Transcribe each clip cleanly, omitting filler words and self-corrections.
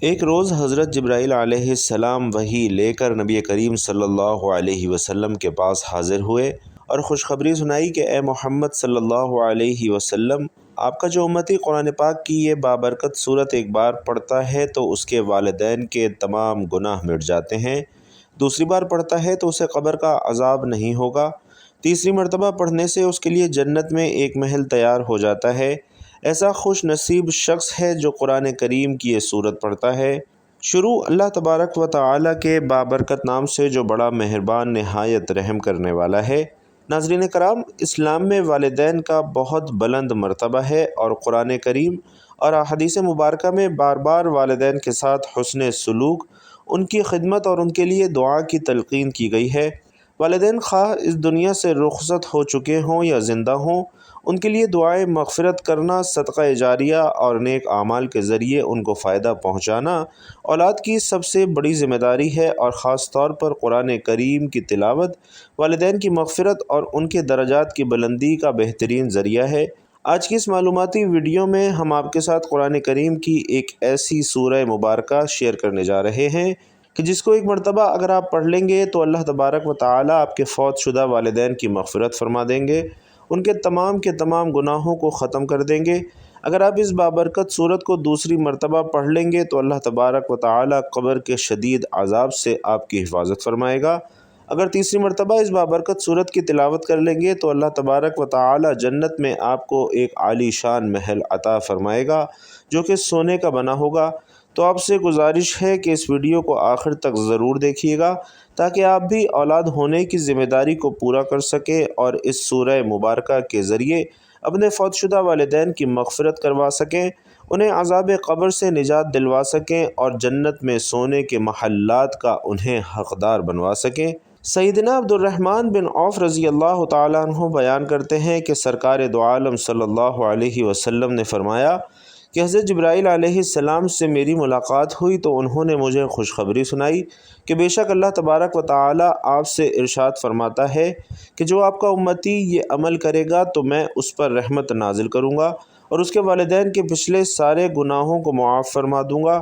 ایک روز حضرت جبرائیل علیہ السلام وحی لے کر نبی کریم صلی اللہ علیہ وسلم کے پاس حاضر ہوئے اور خوشخبری سنائی کہ اے محمد صلی اللہ علیہ وسلم، آپ کا جو امتی قرآن پاک کی یہ بابرکت صورت ایک بار پڑھتا ہے تو اس کے والدین کے تمام گناہ مٹ جاتے ہیں، دوسری بار پڑھتا ہے تو اسے قبر کا عذاب نہیں ہوگا، تیسری مرتبہ پڑھنے سے اس کے لیے جنت میں ایک محل تیار ہو جاتا ہے۔ ایسا خوش نصیب شخص ہے جو قرآن کریم کی یہ صورت پڑھتا ہے۔ شروع اللہ تبارک و تعالیٰ کے بابرکت نام سے جو بڑا مہربان نہایت رحم کرنے والا ہے۔ ناظرین کرام، اسلام میں والدین کا بہت بلند مرتبہ ہے اور قرآن کریم اور احادیث مبارکہ میں بار بار والدین کے ساتھ حسن سلوک، ان کی خدمت اور ان کے لیے دعا کی تلقین کی گئی ہے۔ والدین خواہ اس دنیا سے رخصت ہو چکے ہوں یا زندہ ہوں، ان کے لیے دعائیں مغفرت کرنا، صدقہ جاریہ اور نیک اعمال کے ذریعے ان کو فائدہ پہنچانا اولاد کی سب سے بڑی ذمہ داری ہے، اور خاص طور پر قرآن کریم کی تلاوت والدین کی مغفرت اور ان کے درجات کی بلندی کا بہترین ذریعہ ہے۔ آج کی اس معلوماتی ویڈیو میں ہم آپ کے ساتھ قرآن کریم کی ایک ایسی سورہ مبارکہ شیئر کرنے جا رہے ہیں کہ جس کو ایک مرتبہ اگر آپ پڑھ لیں گے تو اللہ تبارک و تعالیٰ آپ کے فوت شدہ والدین کی مغفرت فرما دیں گے، ان کے تمام گناہوں کو ختم کر دیں گے۔ اگر آپ اس بابرکت صورت کو دوسری مرتبہ پڑھ لیں گے تو اللہ تبارک و تعالیٰ قبر کے شدید عذاب سے آپ کی حفاظت فرمائے گا۔ اگر تیسری مرتبہ اس بابرکت صورت کی تلاوت کر لیں گے تو اللہ تبارک و تعالیٰ جنت میں آپ کو ایک عالی شان محل عطا فرمائے گا جو کہ سونے کا بنا ہوگا۔ تو آپ سے گزارش ہے کہ اس ویڈیو کو آخر تک ضرور دیکھیے گا تاکہ آپ بھی اولاد ہونے کی ذمہ داری کو پورا کر سکیں اور اس سورہ مبارکہ کے ذریعے اپنے فوت شدہ والدین کی مغفرت کروا سکیں، انہیں عذاب قبر سے نجات دلوا سکیں اور جنت میں سونے کے محلات کا انہیں حقدار بنوا سکیں۔ سیدنا عبد الرحمن بن عوف رضی اللہ تعالیٰ عنہ بیان کرتے ہیں کہ سرکار دو عالم صلی اللہ علیہ وسلم نے فرمایا کہ حضرت جبرائیل علیہ السلام سے میری ملاقات ہوئی تو انہوں نے مجھے خوشخبری سنائی کہ بے شک اللہ تبارک و تعالیٰ آپ سے ارشاد فرماتا ہے کہ جو آپ کا امتی یہ عمل کرے گا تو میں اس پر رحمت نازل کروں گا اور اس کے والدین کے پچھلے سارے گناہوں کو معاف فرما دوں گا۔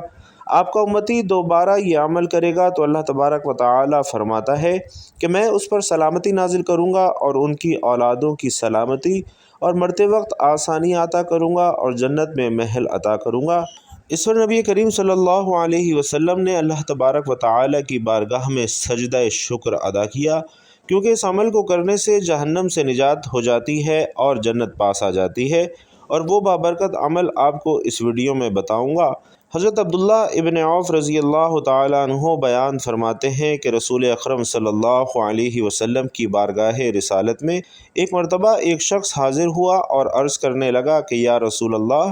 آپ کا امتی دوبارہ یہ عمل کرے گا تو اللہ تبارک و تعالیٰ فرماتا ہے کہ میں اس پر سلامتی نازل کروں گا اور ان کی اولادوں کی سلامتی اور مرتے وقت آسانی عطا کروں گا اور جنت میں محل عطا کروں گا۔ اس پر نبی کریم صلی اللہ علیہ وسلم نے اللہ تبارک و تعالیٰ کی بارگاہ میں سجدہ شکر ادا کیا، کیونکہ اس عمل کو کرنے سے جہنم سے نجات ہو جاتی ہے اور جنت پاس آ جاتی ہے، اور وہ بابرکت عمل آپ کو اس ویڈیو میں بتاؤں گا۔ حضرت عبداللہ ابن عوف رضی اللہ تعالیٰ عنہ بیان فرماتے ہیں کہ رسول اکرم صلی اللہ علیہ وسلم کی بارگاہ رسالت میں ایک مرتبہ ایک شخص حاضر ہوا اور عرض کرنے لگا کہ یا رسول اللہ،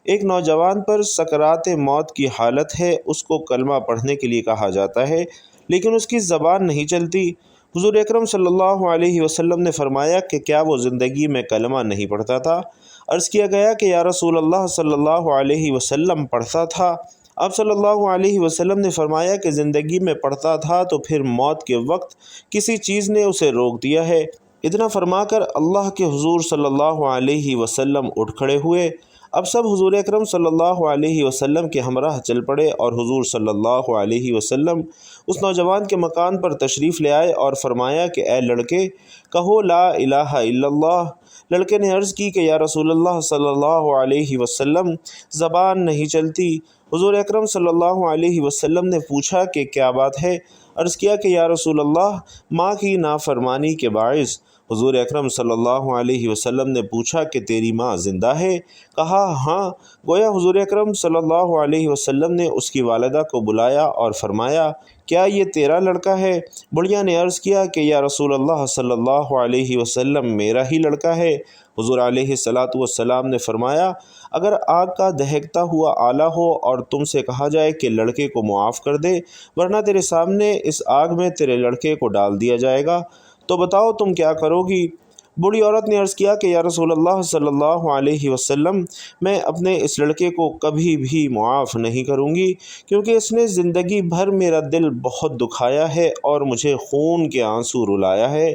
ایک نوجوان پر سکرات موت کی حالت ہے، اس کو کلمہ پڑھنے کے لیے کہا جاتا ہے لیکن اس کی زبان نہیں چلتی۔ حضور اکرم صلی اللہ علیہ وسلم نے فرمایا کہ کیا وہ زندگی میں کلمہ نہیں پڑھتا تھا؟ عرض کیا گیا کہ یا رسول اللہ صلی اللہ علیہ وسلم پڑھتا تھا۔ آپ صلی اللہ علیہ وسلم نے فرمایا کہ زندگی میں پڑھتا تھا تو پھر موت کے وقت کسی چیز نے اسے روک دیا ہے۔ اتنا فرما کر اللہ کے حضور صلی اللہ علیہ وسلم اٹھ کھڑے ہوئے۔ اب سب حضور اکرم صلی اللہ علیہ وسلم کے ہمراہ چل پڑے اور حضور صلی اللہ علیہ وسلم اس نوجوان کے مکان پر تشریف لے آئے اور فرمایا کہ اے لڑکے، کہو لا الہ الا اللہ۔ لڑکے نے عرض کی کہ یا رسول اللہ صلی اللہ علیہ وسلم، زبان نہیں چلتی۔ حضور اکرم صلی اللہ علیہ وسلم نے پوچھا کہ کیا بات ہے؟ عرض کیا کہ یا رسول اللہ، ماں کی نافرمانی کے باعث۔ حضور اکرم صلی اللہ علیہ وسلم نے پوچھا کہ تیری ماں زندہ ہے؟ کہا ہاں۔ گویا حضور اکرم صلی اللہ علیہ وسلم نے اس کی والدہ کو بلایا اور فرمایا کیا یہ تیرا لڑکا ہے؟ بڑھیا نے عرض کیا کہ یا رسول اللہ صلی اللہ علیہ وسلم، میرا ہی لڑکا ہے۔ حضور علیہ السلام نے فرمایا اگر آگ کا دہکتا ہوا آلہ ہو اور تم سے کہا جائے کہ لڑکے کو معاف کر دے ورنہ تیرے سامنے اس آگ میں تیرے لڑکے کو ڈال دیا جائے گا، تو بتاؤ تم کیا کرو گی؟ بوڑھی عورت نے عرض کیا کہ یا رسول اللہ صلی اللہ علیہ وسلم، میں اپنے اس لڑکے کو کبھی بھی معاف نہیں کروں گی، کیونکہ اس نے زندگی بھر میرا دل بہت دکھایا ہے اور مجھے خون کے آنسو رلایا ہے۔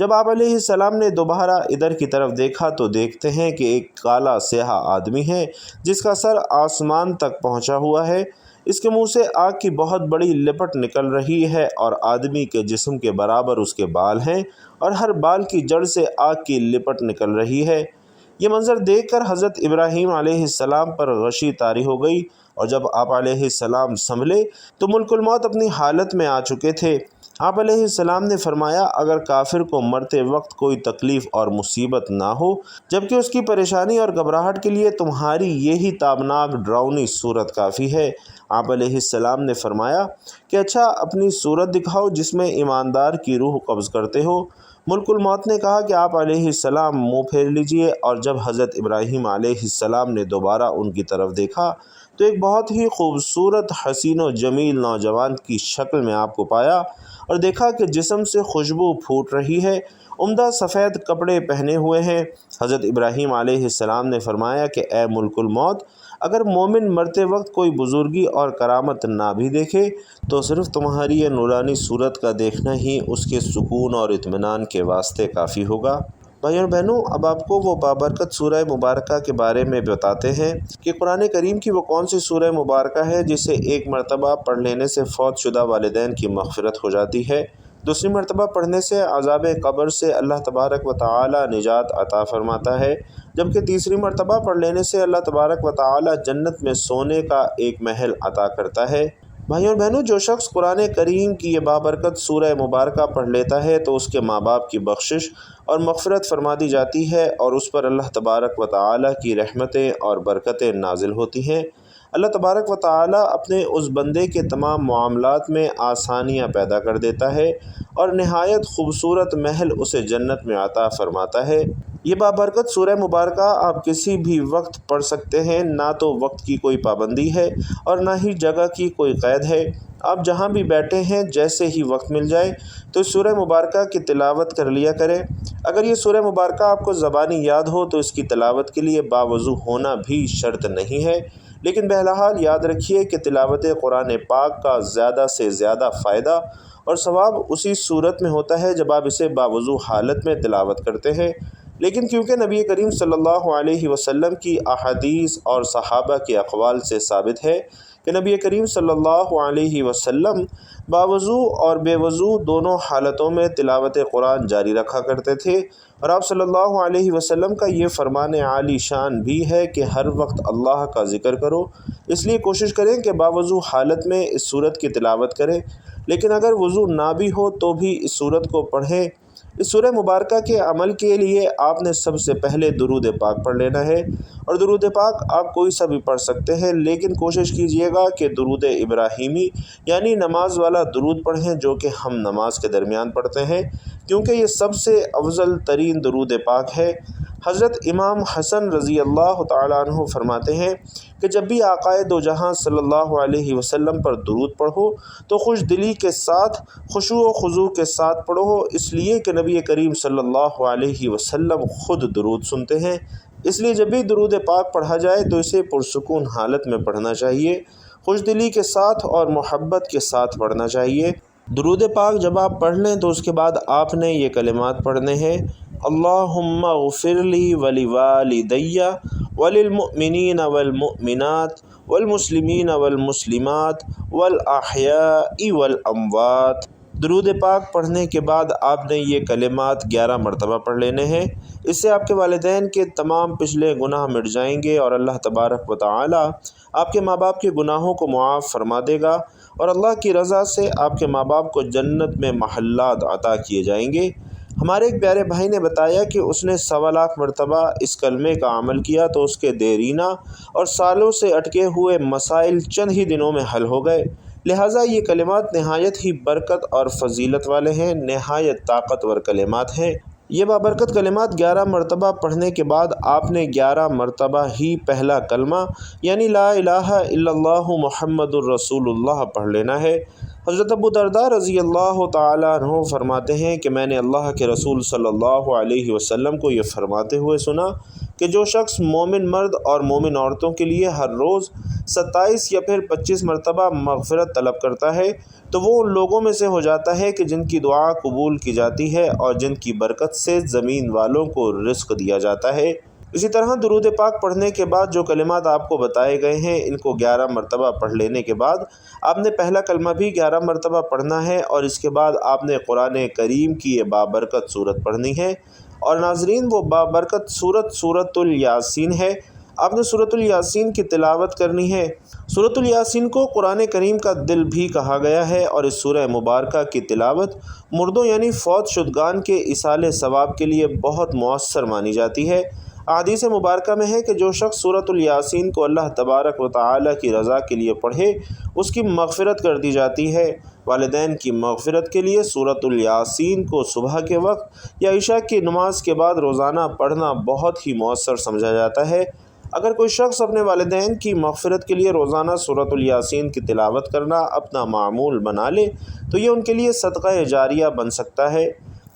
جب آپ علیہ السلام نے دوبارہ ادھر کی طرف دیکھا تو دیکھتے ہیں کہ ایک کالا سیاہ آدمی ہے جس کا سر آسمان تک پہنچا ہوا ہے، اس کے منہ سے آگ کی بہت بڑی لپٹ نکل رہی ہے اور آدمی کے جسم کے برابر اس کے بال ہیں اور ہر بال کی جڑ سے آگ کی لپٹ نکل رہی ہے۔ یہ منظر دیکھ کر حضرت ابراہیم علیہ السلام پر غشی طاری ہو گئی، اور جب آپ علیہ السلام سنبھلے تو ملک الموت اپنی حالت میں آ چکے تھے۔ آپ علیہ السلام نے فرمایا، اگر کافر کو مرتے وقت کوئی تکلیف اور مصیبت نہ ہو جبکہ اس کی پریشانی اور گھبراہٹ کے لیے تمہاری یہی تابناک ڈراؤنی صورت کافی ہے۔ آپ علیہ السلام نے فرمایا کہ اچھا اپنی صورت دکھاؤ جس میں ایماندار کی روح قبض کرتے ہو۔ ملک الموت نے کہا کہ آپ علیہ السلام منہ پھیر لیجئے، اور جب حضرت ابراہیم علیہ السلام نے دوبارہ ان کی طرف دیکھا تو ایک بہت ہی خوبصورت حسین و جمیل نوجوان کی شکل میں آپ کو پایا اور دیکھا کہ جسم سے خوشبو پھوٹ رہی ہے، عمدہ سفید کپڑے پہنے ہوئے ہیں۔ حضرت ابراہیم علیہ السلام نے فرمایا کہ اے ملک الموت، اگر مومن مرتے وقت کوئی بزرگی اور کرامت نہ بھی دیکھے تو صرف تمہاری یہ نورانی صورت کا دیکھنا ہی اس کے سکون اور اطمینان کے واسطے کافی ہوگا۔ بھائیوں اور بہنوں، اب آپ کو وہ بابرکت سورہ مبارکہ کے بارے میں بتاتے ہیں کہ قرآن کریم کی وہ کون سی سورہ مبارکہ ہے جسے ایک مرتبہ پڑھ لینے سے فوت شدہ والدین کی مغفرت ہو جاتی ہے، دوسری مرتبہ پڑھنے سے عذاب قبر سے اللہ تبارک و تعالی نجات عطا فرماتا ہے، جبکہ تیسری مرتبہ پڑھ لینے سے اللہ تبارک و تعالی جنت میں سونے کا ایک محل عطا کرتا ہے۔ بھائیوں اور بہنوں، جو شخص قرآن کریم کی یہ بابرکت سورہ مبارکہ پڑھ لیتا ہے تو اس کے ماں باپ کی بخشش اور مغفرت فرما دی جاتی ہے اور اس پر اللہ تبارک و تعالی کی رحمتیں اور برکتیں نازل ہوتی ہیں۔ اللہ تبارک و تعالی اپنے اس بندے کے تمام معاملات میں آسانیاں پیدا کر دیتا ہے اور نہایت خوبصورت محل اسے جنت میں عطا فرماتا ہے۔ یہ بابرکت سورہ مبارکہ آپ کسی بھی وقت پڑھ سکتے ہیں، نہ تو وقت کی کوئی پابندی ہے اور نہ ہی جگہ کی کوئی قید ہے۔ آپ جہاں بھی بیٹھے ہیں جیسے ہی وقت مل جائے تو اس سورہ مبارکہ کی تلاوت کر لیا کریں۔ اگر یہ سورہ مبارکہ آپ کو زبانی یاد ہو تو اس کی تلاوت کے لیے باوضو ہونا بھی شرط نہیں ہے، لیکن بہرحال یاد رکھیے کہ تلاوت قرآن پاک کا زیادہ سے زیادہ فائدہ اور ثواب اسی صورت میں ہوتا ہے جب آپ اسے باوضو حالت میں تلاوت کرتے ہیں۔ لیکن کیونکہ نبی کریم صلی اللہ علیہ وسلم کی احادیث اور صحابہ کے اقوال سے ثابت ہے کہ نبی کریم صلی اللہ علیہ وسلم باوضو اور بے وضو دونوں حالتوں میں تلاوت قرآن جاری رکھا کرتے تھے، اور آپ صلی اللہ علیہ وسلم کا یہ فرمان عالی شان بھی ہے کہ ہر وقت اللہ کا ذکر کرو، اس لیے کوشش کریں کہ باوضو حالت میں اس سورت کی تلاوت کریں، لیکن اگر وضو نہ بھی ہو تو بھی اس سورت کو پڑھیں۔ اس سورہ مبارکہ کے عمل کے لیے آپ نے سب سے پہلے درود پاک پڑھ لینا ہے، اور درود پاک آپ کوئی سا بھی پڑھ سکتے ہیں، لیکن کوشش کیجئے گا کہ درود ابراہیمی یعنی نماز والا درود پڑھیں جو کہ ہم نماز کے درمیان پڑھتے ہیں، کیونکہ یہ سب سے افضل ترین درود پاک ہے۔ حضرت امام حسن رضی اللہ تعالیٰ عنہ فرماتے ہیں کہ جب بھی آقا دو جہاں صلی اللہ علیہ وسلم پر درود پڑھو تو خوش دلی کے ساتھ، خشوع و خضوع کے ساتھ پڑھو، اس لیے کہ نبی کریم صلی اللہ علیہ وسلم خود درود سنتے ہیں۔ اس لیے جب بھی درود پاک پڑھا جائے تو اسے پرسکون حالت میں پڑھنا چاہیے، خوش دلی کے ساتھ اور محبت کے ساتھ پڑھنا چاہیے۔ درود پاک جب آپ پڑھ لیں تو اس کے بعد آپ نے یہ کلمات پڑھنے ہیں: اللہم اغفر لی ولوالدی وللمؤمنین والمؤمنات والمسلمین والمسلمات والاحیاء والاموات۔ درود پاک پڑھنے کے بعد آپ نے یہ کلمات 11 مرتبہ پڑھ لینے ہیں۔ اس سے آپ کے والدین کے تمام پچھلے گناہ مٹ جائیں گے اور اللہ تبارک و تعالی آپ کے ماں باپ کے گناہوں کو معاف فرما دے گا، اور اللہ کی رضا سے آپ کے ماں باپ کو جنت میں محلات عطا کیے جائیں گے۔ ہمارے ایک پیارے بھائی نے بتایا کہ اس نے 1.25 لاکھ مرتبہ اس کلمے کا عمل کیا تو اس کے دیرینہ اور سالوں سے اٹکے ہوئے مسائل چند ہی دنوں میں حل ہو گئے۔ لہٰذا یہ کلمات نہایت ہی برکت اور فضیلت والے ہیں، نہایت طاقتور کلمات ہیں۔ یہ بابرکت کلمات 11 مرتبہ پڑھنے کے بعد آپ نے 11 مرتبہ ہی پہلا کلمہ یعنی لا الہ الا اللہ محمد الرسول اللہ پڑھ لینا ہے۔ حضرت ابو درداء رضی اللہ تعالیٰ عنہ فرماتے ہیں کہ میں نے اللہ کے رسول صلی اللہ علیہ وسلم کو یہ فرماتے ہوئے سنا کہ جو شخص مومن مرد اور مومن عورتوں کے لیے ہر روز 27 یا پھر 25 مرتبہ مغفرت طلب کرتا ہے تو وہ ان لوگوں میں سے ہو جاتا ہے کہ جن کی دعا قبول کی جاتی ہے اور جن کی برکت سے زمین والوں کو رزق دیا جاتا ہے۔ اسی طرح درود پاک پڑھنے کے بعد جو کلمات آپ کو بتائے گئے ہیں ان کو 11 مرتبہ پڑھ لینے کے بعد آپ نے پہلا کلمہ بھی 11 مرتبہ پڑھنا ہے اور اس کے بعد آپ نے قرآن کریم کی یہ بابرکت صورت پڑھنی ہے۔ اور ناظرین وہ بابرکت صورت سورۃ الیاسین ہے۔ آپ نے سورۃ الیاسین کی تلاوت کرنی ہے۔ سورۃ الیاسین کو قرآن کریم کا دل بھی کہا گیا ہے اور اس سورہ مبارکہ کی تلاوت مردوں یعنی فوت شدگان کے ایصال ثواب کے لیے بہت مؤثر مانی جاتی ہے۔ احادیث مبارکہ میں ہے کہ جو شخص سورۃ الیاسین کو اللہ تبارک و تعالی کی رضا کے لیے پڑھے اس کی مغفرت کر دی جاتی ہے۔ والدین کی مغفرت کے لیے سورۃ الیاسین کو صبح کے وقت یا عشاء کی نماز کے بعد روزانہ پڑھنا بہت ہی مؤثر سمجھا جاتا ہے۔ اگر کوئی شخص اپنے والدین کی مغفرت کے لیے روزانہ سورۃ الیاسین کی تلاوت کرنا اپنا معمول بنا لے تو یہ ان کے لیے صدقہ جاریہ بن سکتا ہے۔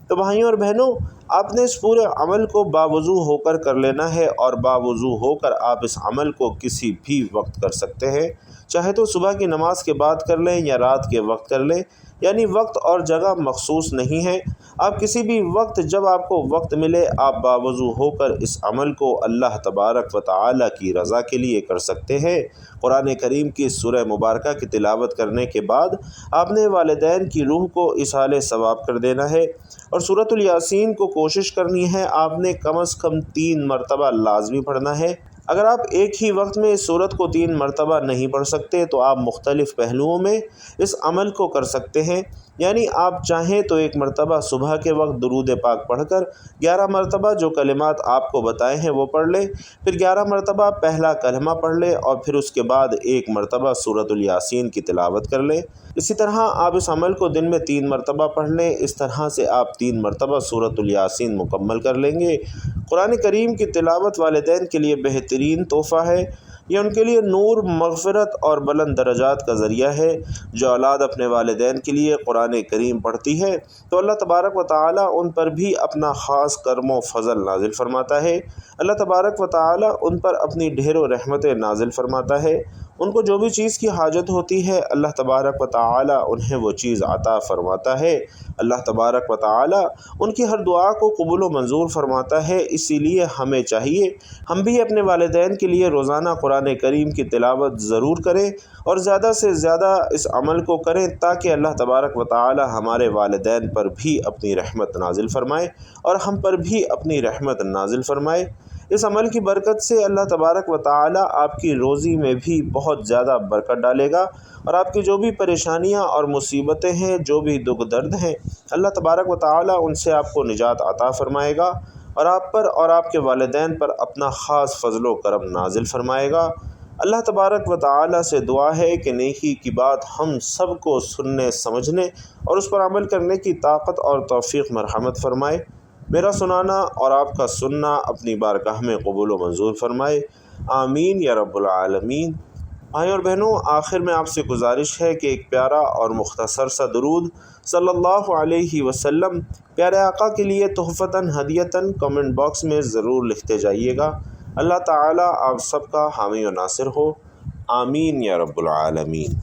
تو بھائیوں اور بہنوں، آپ نے اس پورے عمل کو باوضو ہو کر کر لینا ہے اور باوضو ہو کر آپ اس عمل کو کسی بھی وقت کر سکتے ہیں، چاہے تو صبح کی نماز کے بعد کر لیں یا رات کے وقت کر لیں، یعنی وقت اور جگہ مخصوص نہیں ہے۔ آپ کسی بھی وقت جب آپ کو وقت ملے آپ باوضو ہو کر اس عمل کو اللہ تبارک و تعالی کی رضا کے لیے کر سکتے ہیں۔ قرآن کریم کی سورہ مبارکہ کی تلاوت کرنے کے بعد آپ نے والدین کی روح کو ایصال ثواب کر دینا ہے اور سورۃ الیاسین کو کوشش کرنی ہے آپ نے کم از کم 3 مرتبہ لازمی پڑھنا ہے۔ اگر آپ ایک ہی وقت میں اس سورت کو 3 مرتبہ نہیں پڑھ سکتے تو آپ مختلف پہلوؤں میں اس عمل کو کر سکتے ہیں، یعنی آپ چاہیں تو ایک مرتبہ صبح کے وقت درود پاک پڑھ کر 11 مرتبہ جو کلمات آپ کو بتائے ہیں وہ پڑھ لیں، پھر 11 مرتبہ پہلا کلمہ پڑھ لیں اور پھر اس کے بعد ایک مرتبہ سورۃ الیاسین کی تلاوت کر لیں۔ اسی طرح آپ اس عمل کو دن میں 3 مرتبہ پڑھ لیں، اس طرح سے آپ 3 مرتبہ سورۃ الیاسین مکمل کر لیں گے۔ قرآن کریم کی تلاوت والدین کے لیے بہترین تحفہ ہے، یہ ان کے لیے نور، مغفرت اور بلند درجات کا ذریعہ ہے۔ جو اولاد اپنے والدین کے لیے قرآن کریم پڑھتی ہے تو اللہ تبارک و تعالی ان پر بھی اپنا خاص کرم و فضل نازل فرماتا ہے۔ اللہ تبارک و تعالی ان پر اپنی ڈھیر و رحمتیں نازل فرماتا ہے۔ ان کو جو بھی چیز کی حاجت ہوتی ہے اللہ تبارک و تعالی انہیں وہ چیز عطا فرماتا ہے۔ اللہ تبارک و تعالی ان کی ہر دعا کو قبول و منظور فرماتا ہے، اسی لیے ہمیں چاہیے ہم بھی اپنے والدین کے لیے روزانہ قرآن کریم کی تلاوت ضرور کریں اور زیادہ سے زیادہ اس عمل کو کریں تاکہ اللہ تبارک و تعالی ہمارے والدین پر بھی اپنی رحمت نازل فرمائے اور ہم پر بھی اپنی رحمت نازل فرمائے۔ اس عمل کی برکت سے اللہ تبارک و تعالی آپ کی روزی میں بھی بہت زیادہ برکت ڈالے گا اور آپ کی جو بھی پریشانیاں اور مصیبتیں ہیں، جو بھی دکھ درد ہیں، اللہ تبارک و تعالی ان سے آپ کو نجات عطا فرمائے گا اور آپ پر اور آپ کے والدین پر اپنا خاص فضل و کرم نازل فرمائے گا۔ اللہ تبارک و تعالی سے دعا ہے کہ نیکی کی بات ہم سب کو سننے، سمجھنے اور اس پر عمل کرنے کی طاقت اور توفیق مرحمت فرمائے۔ میرا سنانا اور آپ کا سننا اپنی بارگاہ میں قبول و منظور فرمائے، آمین یا رب العالمین۔ بھائیوں اور بہنوں، آخر میں آپ سے گزارش ہے کہ ایک پیارا اور مختصر سا درود صلی اللہ علیہ وسلم پیارے آقا کے لیے تحفتاً ہدیتاً کمنٹ باکس میں ضرور لکھتے جائیے گا۔ اللہ تعالی آپ سب کا حامی و ناصر ہو، آمین یا رب العالمین۔